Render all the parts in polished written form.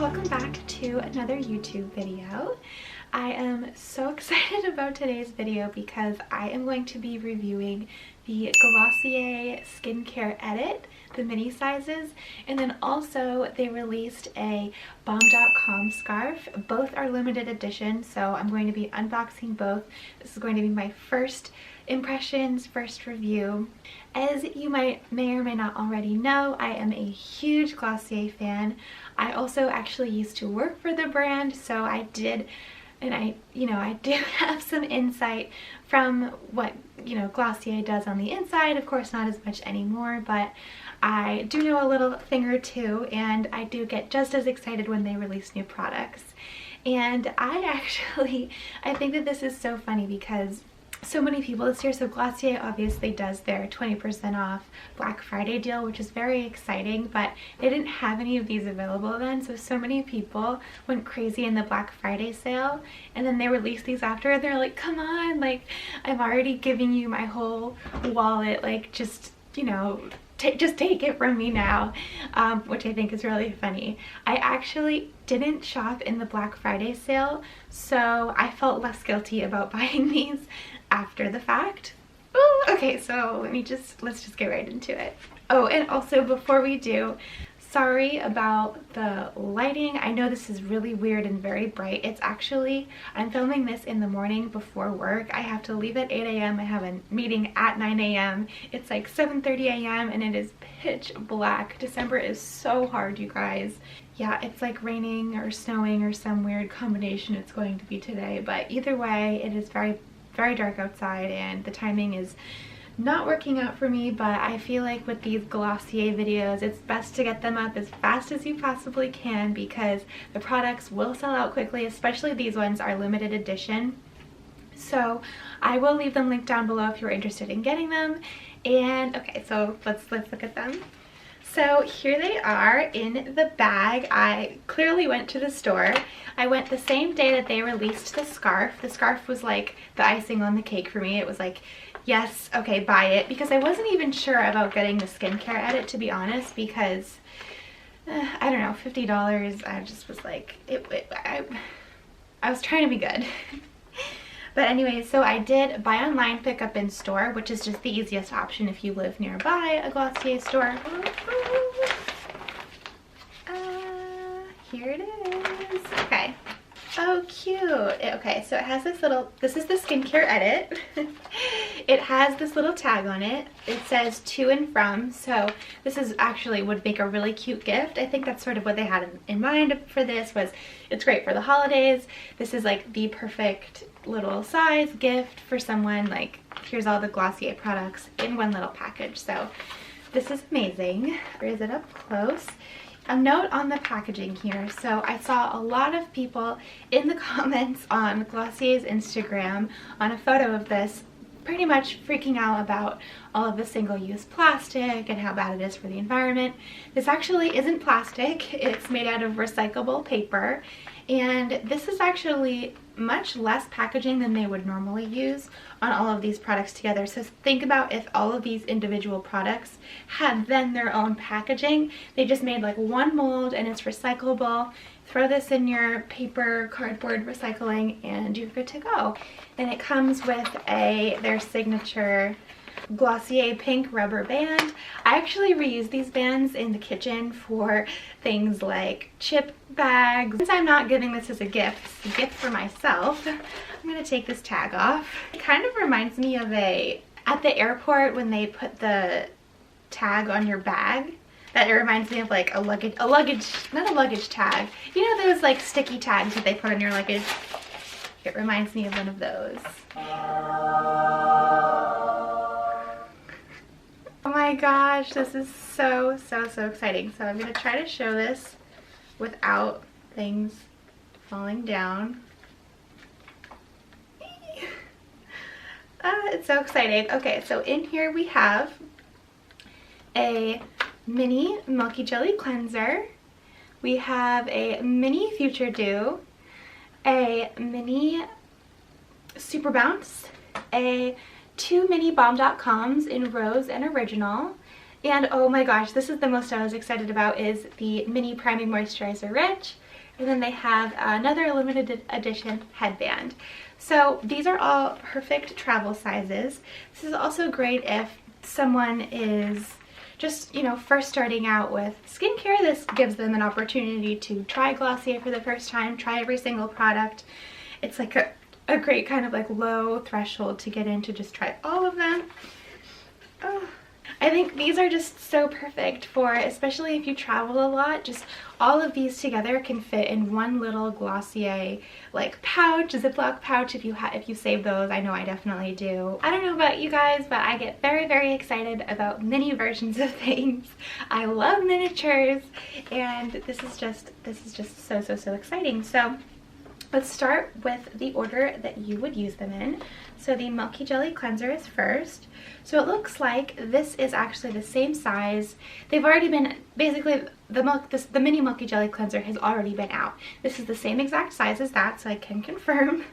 welcome back to another YouTube video. I am so excited about today's video because I am going to be reviewing the Glossier Skincare Edit, the mini sizes, and then also they released a BALM DOTCOM scarf. Both are limited edition, so I'm going to be unboxing both. This is going to be my first impressions, first review. As you may or may not already know, I am a huge Glossier fan. I also actually used to work for the brand, so I do have some insight from what, Glossier does on the inside. Of course, not as much anymore, but I do know a little thing or two, and I do get just as excited when they release new products. And I think that this is so funny because so many people this year, so Glossier obviously does their 20% off Black Friday deal, which is very exciting, but they didn't have any of these available then, so many people went crazy in the Black Friday sale, and then they released these after, and they're like, come on, like, I'm already giving you my whole wallet, like, just take it from me now, which I think is really funny. I actually didn't shop in the Black Friday sale, so I felt less guilty about buying these after the fact. Ooh, okay, so let's just get right into it. Oh, and also before we do, sorry about the lighting. I know this is really weird and very bright. It's actually, I'm filming this in the morning before work. I have to leave at 8 a.m. I have a meeting at 9 a.m. It's like 7:30 a.m. and it is pitch black. December is so hard, you guys. Yeah, it's like raining or snowing or some weird combination it's going to be today, but either way, it is very, very dark outside and the timing is not working out for me, but I feel like with these Glossier videos, it's best to get them up as fast as you possibly can because the products will sell out quickly, especially these ones are limited edition. So I will leave them linked down below if you're interested in getting them. And okay, so let's look at them. So here they are in the bag. I clearly went to the store. I went the same day that they released the scarf. The scarf was like the icing on the cake for me. It was like, yes, okay, buy it, because I wasn't even sure about getting the skincare edit, to be honest, because I don't know, $50. I just was like, I was trying to be good. But anyway, so I did buy online, pick up in store, which is just the easiest option if you live nearby a Glossier store. Here it is. Okay. Oh, cute. Okay, so it has this is the skincare edit. It has this little tag on it. It says to and from, so this is actually would make a really cute gift. I think that's sort of what they had in mind for this, was it's great for the holidays. This is like the perfect little size gift for someone, like here's all the Glossier products in one little package. So this is amazing. Raise it up close. A note on the packaging here. So I saw a lot of people in the comments on Glossier's Instagram on a photo of this pretty much freaking out about all of the single-use plastic and how bad it is for the environment. This actually isn't plastic. It's made out of recyclable paper, and this is actually much less packaging than they would normally use on all of these products together. So think about if all of these individual products had then their own packaging. They just made like one mold and it's recyclable. Throw this in your paper, cardboard recycling, and you're good to go. And it comes with their signature Glossier pink rubber band. I actually reuse these bands in the kitchen for things like chip bags. Since I'm not giving this as a gift, it's a gift for myself, I'm going to take this tag off. It kind of reminds me of at the airport when they put the tag on your bag. That it reminds me of like not a luggage tag. You know those like sticky tags that they put on your luggage? It reminds me of one of those. Oh my gosh, this is so exciting. So I'm going to try to show this without things falling down. It's so exciting. Okay, so in here we have a mini Milky Jelly cleanser. We have a mini Future Dew, a mini Super Bounce, two mini BALM DOTCOMs in Rose and Original, and oh my gosh, this is the most I was excited about, is the mini Priming Moisturizer Rich, And then they have another limited edition headband. So these are all perfect travel sizes. This is also great if someone is just, you know, first starting out with skincare. This gives them an opportunity to try Glossier for the first time, try every single product. It's like a great kind of like low threshold to get in to just try all of them. Oh. I think these are just so perfect for, especially if you travel a lot, just all of these together can fit in one little Glossier like pouch, Ziploc pouch if you save those. I know I definitely do. I don't know about you guys, but I get very, very excited about mini versions of things. I love miniatures, and this is just so exciting. So let's start with the order that you would use them in. So the Milky Jelly Cleanser is first. So it looks like this is actually the same size. They've already been, basically the mini Milky Jelly Cleanser has already been out. This is the same exact size as that, so I can confirm.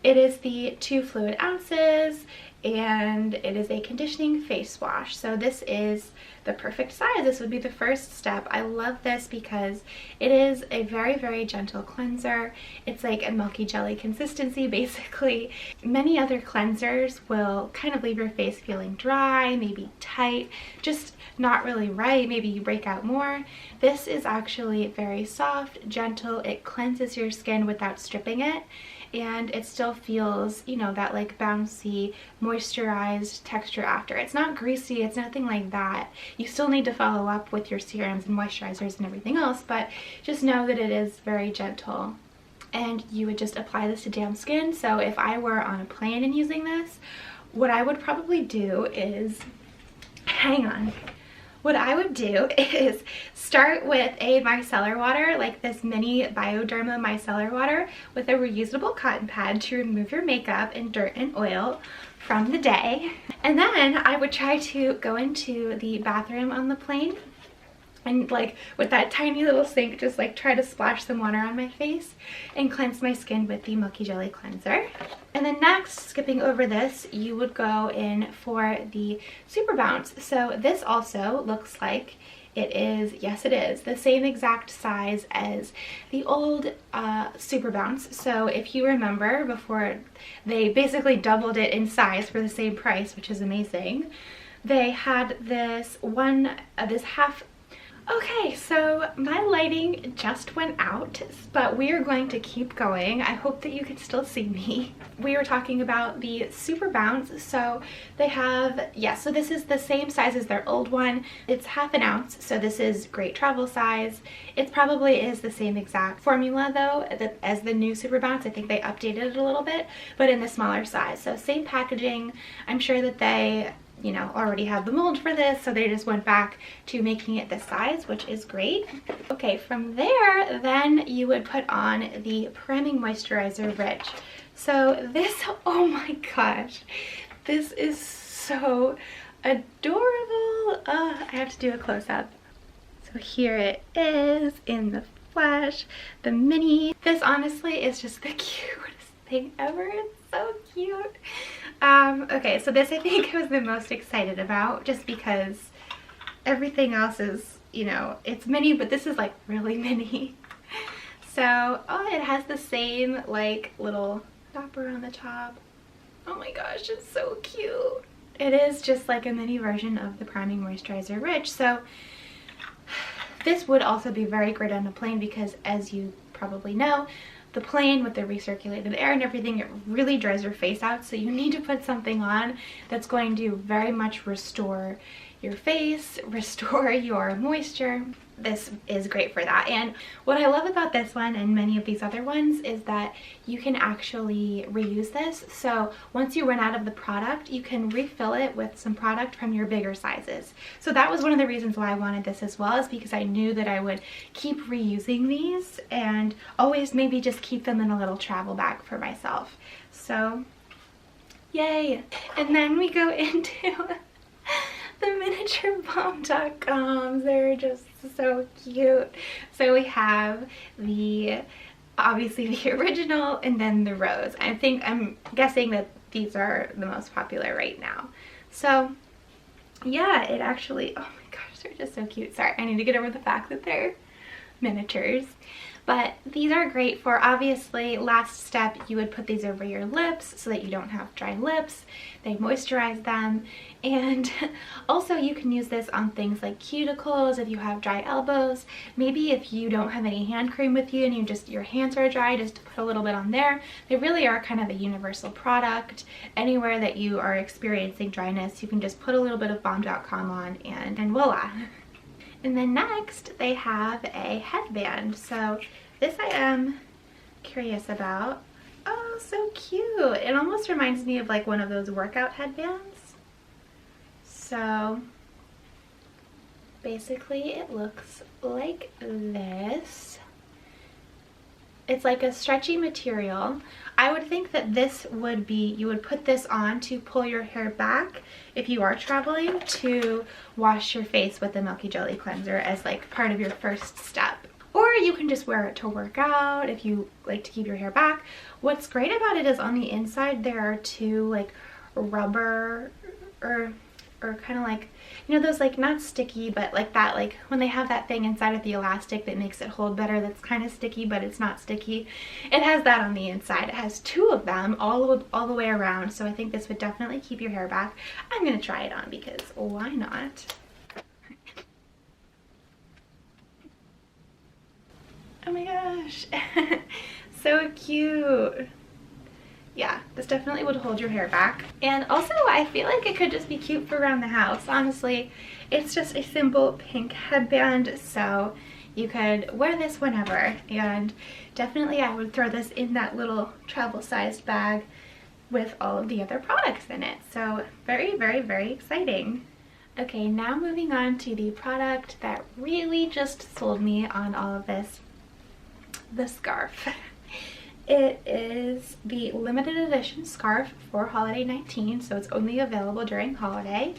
It is the 2 fluid ounces, and it is a conditioning face wash. So this is the perfect size. This would be the first step. I love this because it is a very, very gentle cleanser. It's like a milky jelly consistency basically. Many other cleansers will kind of leave your face feeling dry, maybe tight, just not really right. Maybe you break out more. This is actually very soft, gentle. It cleanses your skin without stripping it, and it still feels, you know, that like bouncy, moisturized texture after. It's not greasy, it's nothing like that. You still need to follow up with your serums and moisturizers and everything else, but just know that it is very gentle. And you would just apply this to damp skin. So if I were on a plane and using this, what I would probably do is, what I would do is start with a micellar water, like this mini Bioderma micellar water with a reusable cotton pad to remove your makeup and dirt and oil from the day. And then I would try to go into the bathroom on the plane and like with that tiny little sink, just like try to splash some water on my face and cleanse my skin with the Milky Jelly Cleanser. And then next, skipping over this, you would go in for the Super Bounce. So this also looks like it is, yes it is, the same exact size as the old Super Bounce. So if you remember, before they basically doubled it in size for the same price, which is amazing, they had this half. Okay, so my lighting just went out, but we are going to keep going. I hope that you can still see me. We were talking about the Super Bounce. So they have, so this is the same size as their old one. It's half an ounce, so this is great travel size. It probably is the same exact formula though as the new Super Bounce. I think they updated it a little bit, but in the smaller size. So same packaging. I'm sure that they, you know, already have the mold for this, so they just went back to making it this size, which is great. Okay, from there, then you would put on the Priming Moisturizer Rich. So this, oh my gosh, this is so adorable. I have to do a close-up. So here it is in the flesh, the mini. This honestly is just the cutest thing ever. It's so cute. Okay, so this I think I was the most excited about, just because everything else is, you know, it's mini, but this is like really mini. So, oh, it has the same like little stopper on the top. Oh my gosh, it's so cute. It is just like a mini version of the Priming Moisturizer Rich. So this would also be very great on a plane because, as you probably know, the plane with the recirculated air and everything, it really dries your face out. So you need to put something on that's going to very much restore your face, restore your moisture. This is great for that. And what I love about this one and many of these other ones is that you can actually reuse this. So once you run out of the product, you can refill it with some product from your bigger sizes. So that was one of the reasons why I wanted this as well, is because I knew that I would keep reusing these and always maybe just keep them in a little travel bag for myself. So yay. And then we go into the miniature BALM DOTCOMs. They're just so cute. So we have obviously the original and then the rose. I'm guessing that these are the most popular right now. So yeah, it actually, oh my gosh, they're just so cute. Sorry, I need to get over the fact that they're miniatures. But these are great for, obviously, last step, you would put these over your lips so that you don't have dry lips. They moisturize them. And also you can use this on things like cuticles if you have dry elbows. Maybe if you don't have any hand cream with you and your hands are dry, just put a little bit on there. They really are kind of a universal product. Anywhere that you are experiencing dryness, you can just put a little bit of BALM DOTCOM on and voila. And then next they have a headband. So this I am curious about. Oh, so cute. It almost reminds me of like one of those workout headbands. So basically it looks like this. It's like a stretchy material. I would think that this would be, you would put this on to pull your hair back if you are traveling to wash your face with the Milky Jelly cleanser as like part of your first step. Or you can just wear it to work out if you like to keep your hair back. What's great about it is on the inside there are two like rubber or kind of like, you know, those like not sticky but like that, like when they have that thing inside of the elastic that makes it hold better, that's kind of sticky but it's not sticky. It has that on the inside. It has two of them all the way around, so I think this would definitely keep your hair back. I'm gonna try it on because why not? Oh my gosh. So cute. Yeah, this definitely would hold your hair back. And also I feel like it could just be cute for around the house. Honestly, it's just a simple pink headband, so you could wear this whenever. And definitely I would throw this in that little travel sized bag with all of the other products in it. So very, very, very exciting. Okay, now moving on to the product that really just sold me on all of this, the scarf. It is the limited edition scarf for holiday 19, so it's only available during holiday.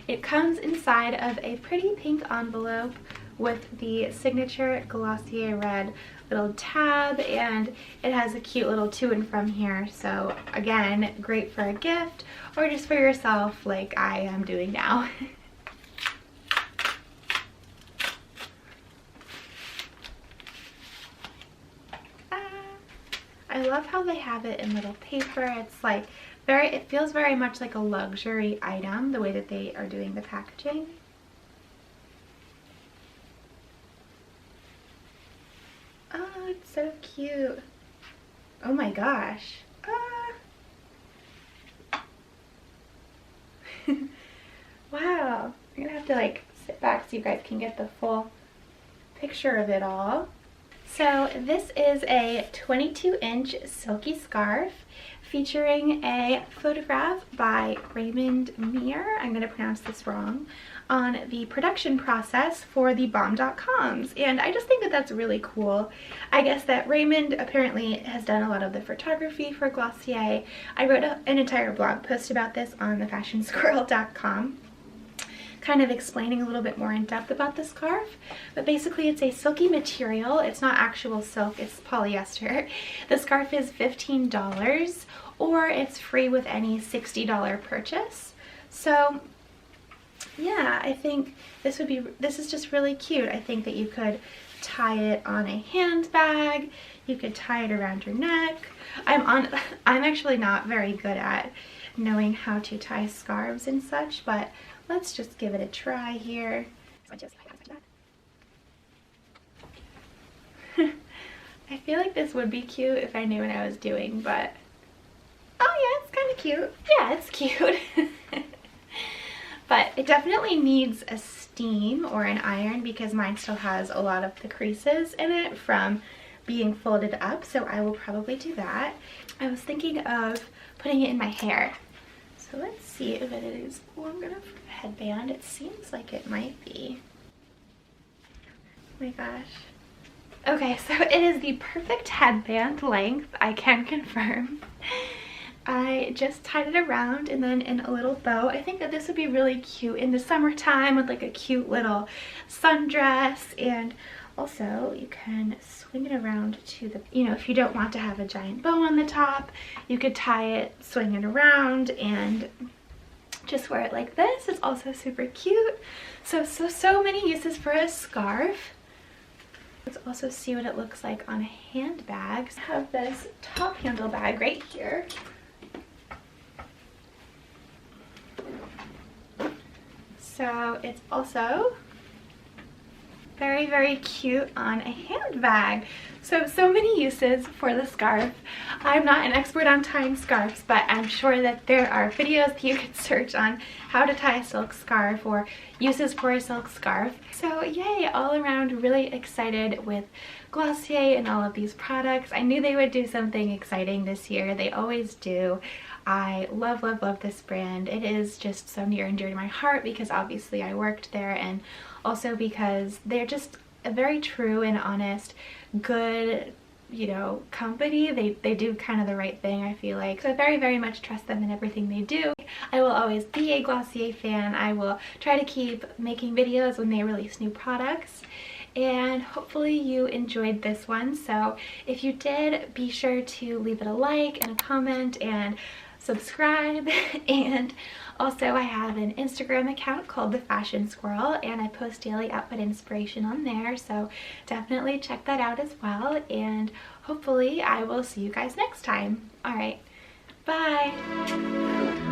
It comes inside of a pretty pink envelope with the signature Glossier red little tab, and it has a cute little to and from here. So again, great for a gift or just for yourself like I am doing now. I love how they have it in little paper. It's like it feels very much like a luxury item, the way that they are doing the packaging. Oh, it's so cute. Oh my gosh. Wow. I'm gonna have to like sit back so you guys can get the full picture of it all. So this is a 22-inch silky scarf featuring a photograph by Raymond Mir, I'm going to pronounce this wrong, on the production process for the BALM DOTCOMs. And I just think that that's really cool. I guess that Raymond apparently has done a lot of the photography for Glossier. I wrote an entire blog post about this on thefashionsquirrel.com. kind of explaining a little bit more in depth about the scarf. But basically it's a silky material. It's not actual silk, it's polyester. The scarf is $15 or it's free with any $60 purchase. So yeah, I think this is just really cute. I think that you could tie it on a handbag, you could tie it around your neck. I'm actually not very good at knowing how to tie scarves and such, but let's just give it a try here. I feel like this would be cute if I knew what I was doing, but oh yeah, it's kind of cute. Yeah, it's cute. But it definitely needs a steam or an iron because mine still has a lot of the creases in it from being folded up, so I will probably do that. I was thinking of putting it in my hair. So let's see if it is long enough for a headband. It seems like it might be. Oh my gosh. Okay, so it is the perfect headband length, I can confirm. I just tied it around and then in a little bow. I think that this would be really cute in the summertime with like a cute little sundress, and also you can swing it around to the, you know, if you don't want to have a giant bow on the top, you could tie it, swing it around and just wear it like this. It's also super cute. So many uses for a scarf. Let's also see what it looks like on a handbag. I have this top handle bag right here. So it's also very, very cute on a handbag. So many uses for the scarf. I'm not an expert on tying scarves, but I'm sure that there are videos that you could search on how to tie a silk scarf or uses for a silk scarf. So yay, all around really excited with Glossier and all of these products. I knew they would do something exciting this year. They always do. I love, love, love this brand. It is just so near and dear to my heart because obviously I worked there, and also because they're just a very true and honest, good, you know, company. They do kind of the right thing, I feel like. So I very, very much trust them in everything they do. I will always be a Glossier fan. I will try to keep making videos when they release new products. And hopefully you enjoyed this one. So if you did, be sure to leave it a like and a comment and subscribe. And also I have an Instagram account called The Fashion Squirrel, and I post daily outfit inspiration on there, so definitely check that out as well, and hopefully I will see you guys next time. All right, bye.